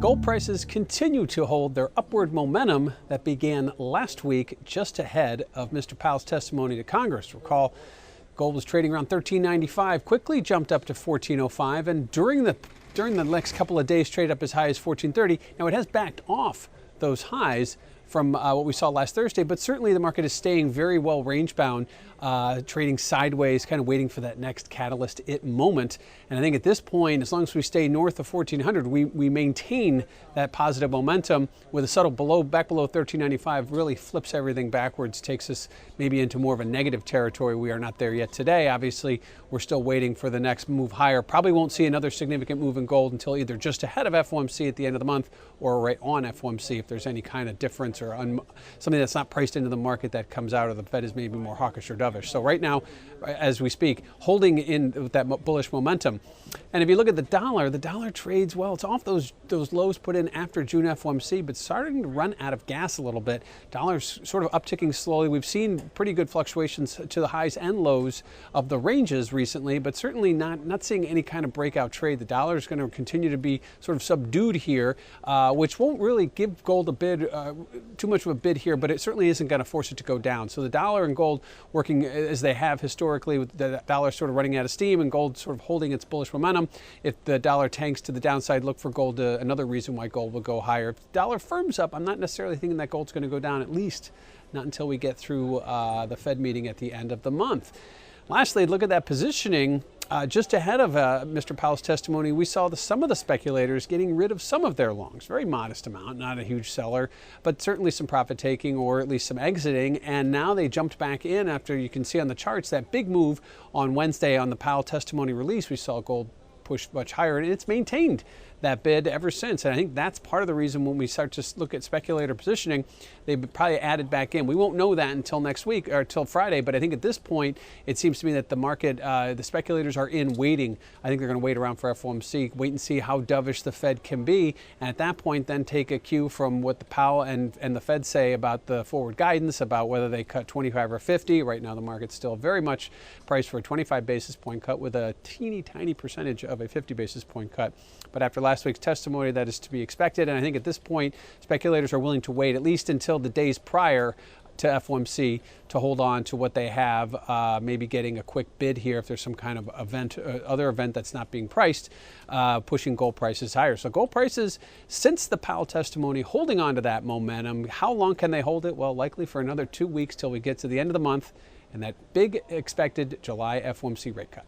Gold prices continue to hold their upward momentum that began last week just ahead of Mr. Powell's testimony to Congress. Recall, gold was trading around $13.95, quickly jumped up to $14.05, and during the next couple of days traded up as high as $14.30. Now it has backed off those highs from what we saw last Thursday, but certainly the market is staying very well range bound, trading sideways, kind of waiting for that next catalyst moment. And I think at this point, as long as we stay north of 1400, we maintain that positive momentum with a subtle back below 1395 really flips everything backwards, takes us maybe into more of a negative territory. We are not there yet today. Obviously, we're still waiting for the next move higher. Probably won't see another significant move in gold until either just ahead of FOMC at the end of the month or right on FOMC if there's any kind of difference or something that's not priced into the market that comes out, or the Fed is maybe more hawkish or dovish. So right now, as we speak, holding in with that bullish momentum. And if you look at the dollar trades, well, it's off those lows put in after June FOMC, but starting to run out of gas a little bit. Dollar's sort of upticking slowly. We've seen pretty good fluctuations to the highs and lows of the ranges recently, but certainly not seeing any kind of breakout trade. The dollar is going to continue to be sort of subdued here, which won't really give gold a bid, too much of a bid here, but it certainly isn't going to force it to go down. So the dollar and gold working as they have historically, with the dollar sort of running out of steam and gold sort of holding its bullish momentum. If the dollar tanks to the downside, look for gold, another reason why gold will go higher. If the dollar firms up, I'm not necessarily thinking that gold's going to go down, at least not until we get through the Fed meeting at the end of the month. Lastly, look at that positioning. Just ahead of Mr. Powell's testimony, we saw some of the speculators getting rid of some of their longs. Very modest amount, not a huge seller, but certainly some profit taking or at least some exiting. And now they jumped back in after, you can see on the charts, that big move on Wednesday on the Powell testimony release. We saw gold push much higher, and it's maintained that bid ever since. And I think that's part of the reason when we start to look at speculator positioning, they've probably added back in. We won't know that until next week or until Friday, but I think at this point, it seems to me that the market, the speculators are in waiting. I think they're going to wait around for FOMC, wait and see how dovish the Fed can be. And at that point, then take a cue from what the Powell and the Fed say about the forward guidance, about whether they cut 25 or 50. Right now, the market's still very much priced for a 25 basis point cut with a teeny tiny percentage of a 50 basis point cut. But after last week's testimony, that is to be expected. And I think at this point, speculators are willing to wait at least until the days prior to FOMC to hold on to what they have, maybe getting a quick bid here if there's some kind of event, other event that's not being priced, pushing gold prices higher. So gold prices, since the Powell testimony, holding on to that momentum. How long can they hold it? Well, likely for another 2 weeks till we get to the end of the month and that big expected July FOMC rate cut.